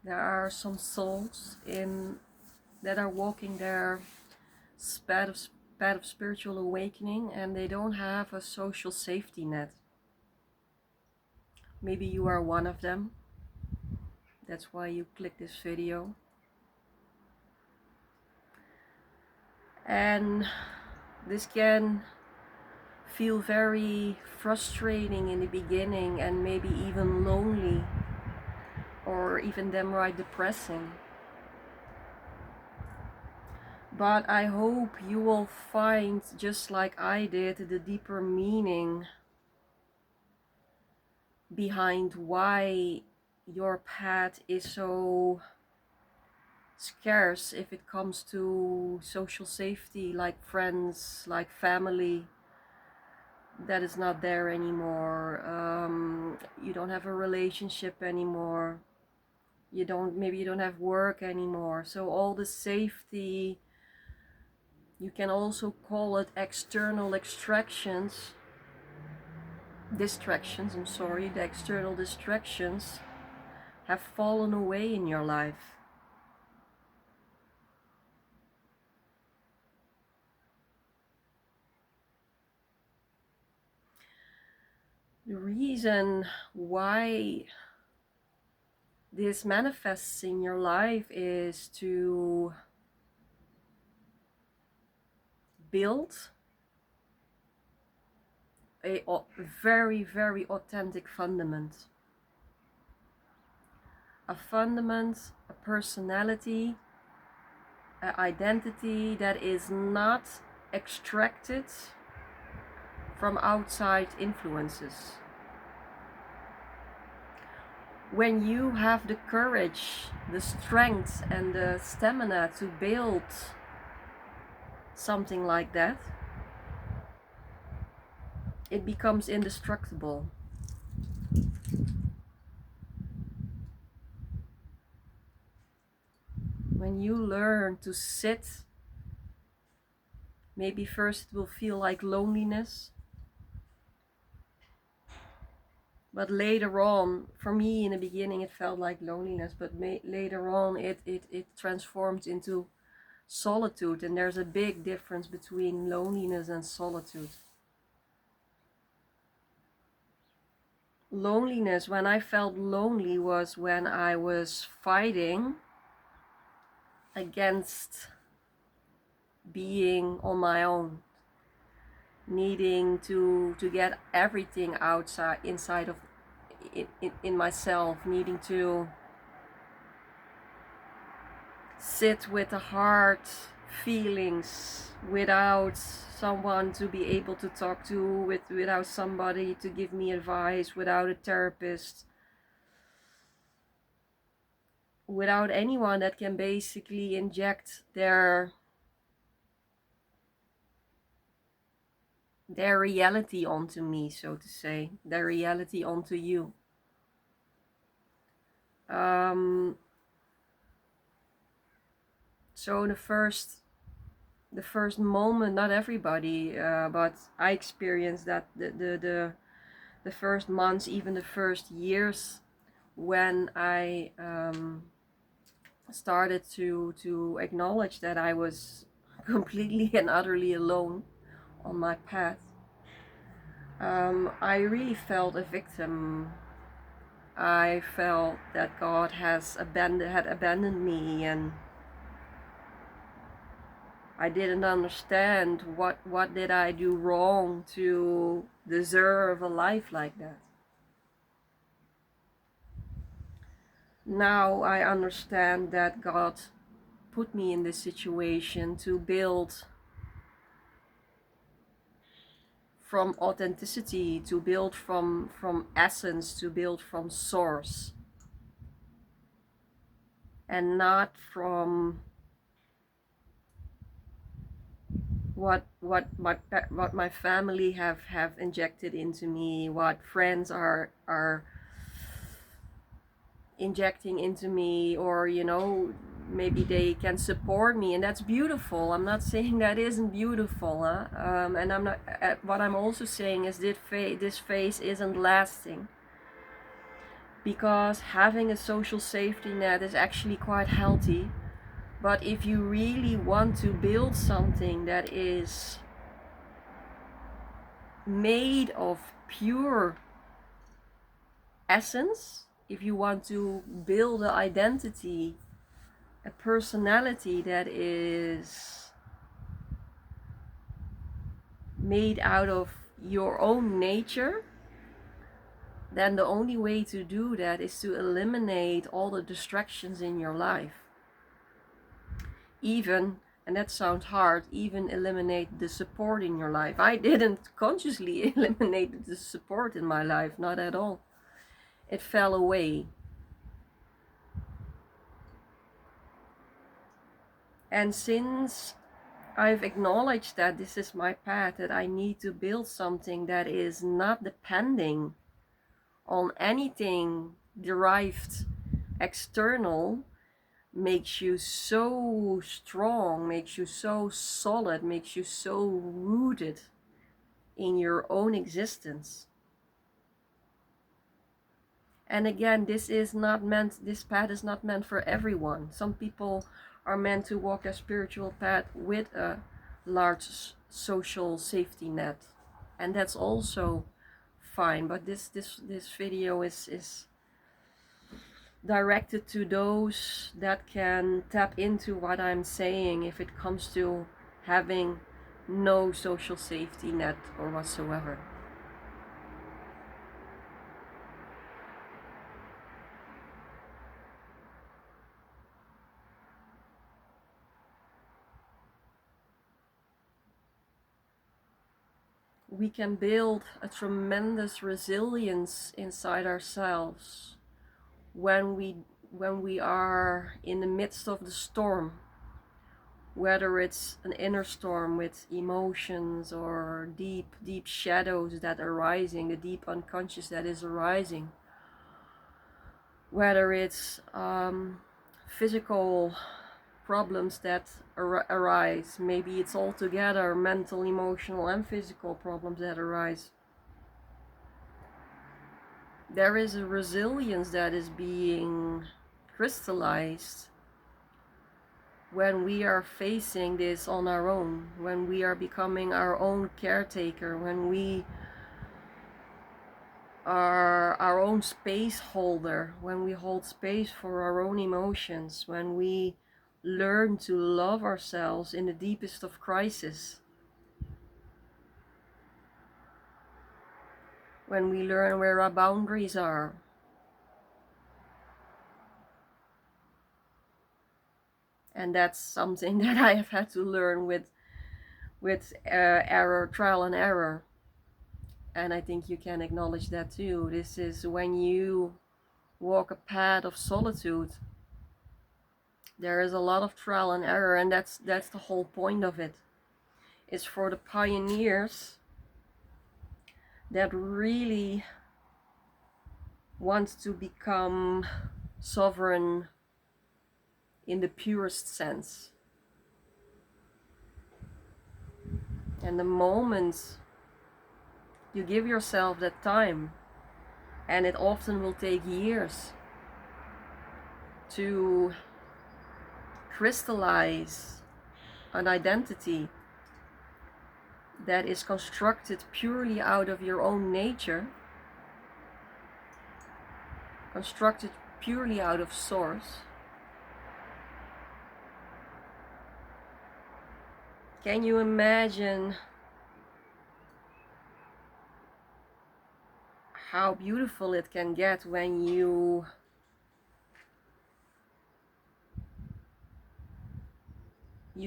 There are some souls in that are walking their path of spiritual awakening, and they don't have a social safety net. Maybe you are one of them. That's why you click this video. And this can feel very frustrating in the beginning, and maybe even lonely, or even downright depressing. But I hope you will find, just like I did, the deeper meaning behind why your path is so scarce if it comes to social safety, like friends, like family. That is not there anymore. You don't have a relationship anymore. Maybe you don't have work anymore. So all the safety, you can also call it external distractions, the external distractions have fallen away in your life. The reason why this manifests in your life is to build a very, very authentic fundament. A fundament, a personality, an identity that is not extracted from outside influences. When you have the courage, the strength, and the stamina to build something like that, it becomes indestructible. When you learn to sit, maybe first it will feel like loneliness, but later on, for me in the beginning it felt like loneliness, but later on it transformed into solitude, and there's a big difference between loneliness and solitude. Loneliness, when I felt lonely, was when I was fighting against being on my own, needing to get everything inside of in myself, needing to sit with the hard feelings without someone to be able to talk to, without somebody to give me advice, without a therapist, without anyone that can basically inject their reality onto me, so to say, their reality onto you. So the first moment, not everybody, but I experienced that the first months, even the first years, when I started to acknowledge that I was completely and utterly alone on my path. I really felt a victim. I felt that God had abandoned me, and I didn't understand what did I do wrong to deserve a life like that. Now I understand that God put me in this situation to build from authenticity, to build from essence, to build from source, and not from what my family have injected into me, what friends are injecting into me, or maybe they can support me, and that's beautiful. I'm not saying that isn't beautiful, huh? And I'm not. What I'm also saying is this phase isn't lasting. because having a social safety net is actually quite healthy. But if you really want to build something that is made of pure essence, if you want to build an identity, a personality that is made out of your own nature, then the only way to do that is to eliminate all the distractions in your life. Even, and that sounds hard, even eliminate the support in your life. I didn't consciously eliminate the support in my life, not at all. It fell away. And since I've acknowledged that this is my path, that I need to build something that is not depending on anything derived external, makes you so strong, makes you so solid, makes you so rooted in your own existence. And again, this path is not meant for everyone. Some people are meant to walk a spiritual path with a large social safety net, and that's also fine. But this video is directed to those that can tap into what I'm saying if it comes to having no social safety net or whatsoever. We can build a tremendous resilience inside ourselves when we are in the midst of the storm, whether it's an inner storm with emotions or deep shadows that are arising, the deep unconscious that is arising, whether it's physical problems that arise, maybe it's all together, mental, emotional and physical problems that arise. There is a resilience that is being crystallized when we are facing this on our own, when we are becoming our own caretaker, when we are our own space holder, when we hold space for our own emotions, when we learn to love ourselves in the deepest of crisis, when we learn where our boundaries are. And that's something that I have had to learn with error, trial and error. And I think you can acknowledge that too. This is when you walk a path of solitude, there is a lot of trial and error, and that's the whole point of it. It's for the pioneers that really want to become sovereign in the purest sense. And the moment you give yourself that time, and it often will take years to crystallize an identity that is constructed purely out of your own nature, constructed purely out of source. Can you imagine how beautiful it can get when you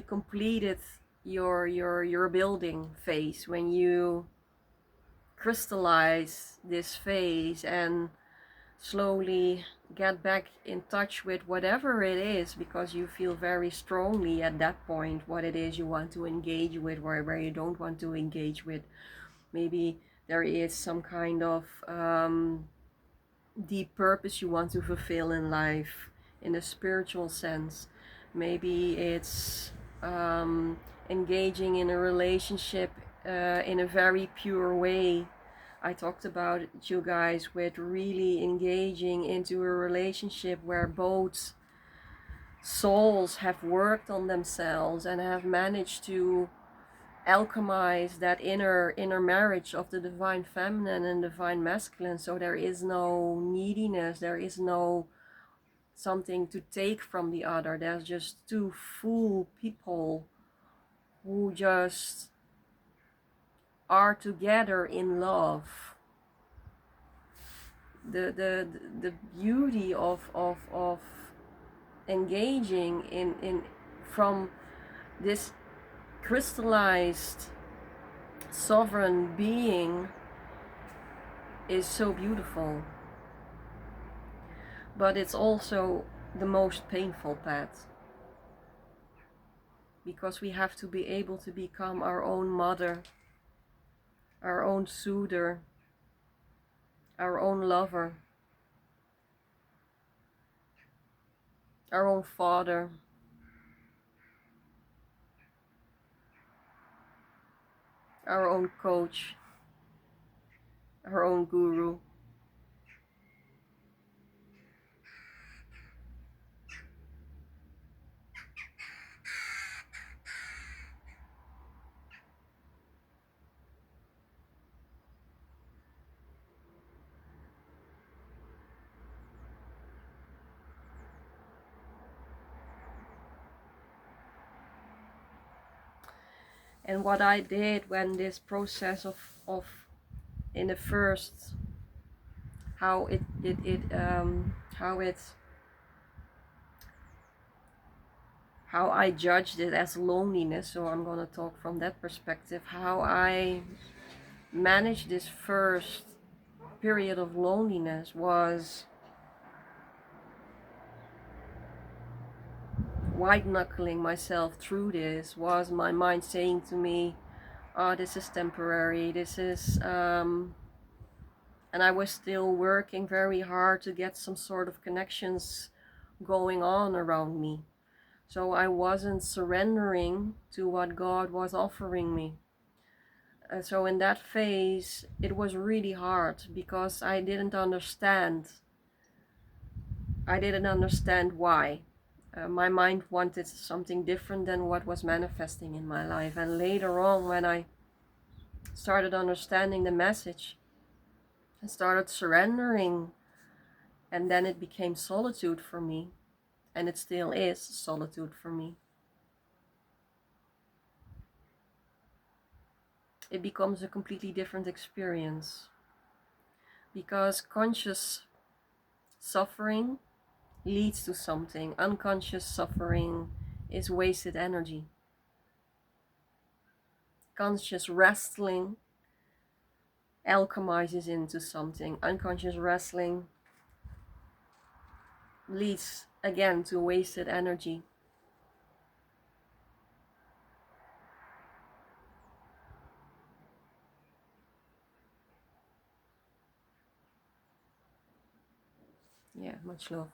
completed your building phase, when you crystallize this phase and slowly get back in touch with whatever it is, because you feel very strongly at that point what it is you want to engage with, where you don't want to engage with. Maybe there is some kind of deep purpose you want to fulfill in life in a spiritual sense. Maybe it's engaging in a relationship in a very pure way I talked about you guys with really engaging into a relationship where both souls have worked on themselves and have managed to alchemize that inner marriage of the divine feminine and divine masculine, so there is no neediness, there is no something to take from the other, there's just two full people who just are together in love. The beauty of engaging in from this crystallized sovereign being is so beautiful, but it's also the most painful path, because we have to be able to become our own mother, our own soother, our own lover, our own father, our own coach, our own guru. And what I did when this process of in the first, how how I judged it as loneliness, so I'm gonna talk from that perspective, how I managed this first period of loneliness was white knuckling myself through this, was my mind saying to me, oh, this is temporary, this is and I was still working very hard to get some sort of connections going on around me. So I wasn't surrendering to what God was offering me. So in that phase, it was really hard because I didn't understand. I didn't understand why. My mind wanted something different than what was manifesting in my life. And later on, when I started understanding the message, I started surrendering, and then it became solitude for me. And it still is solitude for me. It becomes a completely different experience, because conscious suffering leads to something. Unconscious suffering is wasted energy. Conscious wrestling alchemizes into something. Unconscious wrestling leads again to wasted energy. Yeah, much love.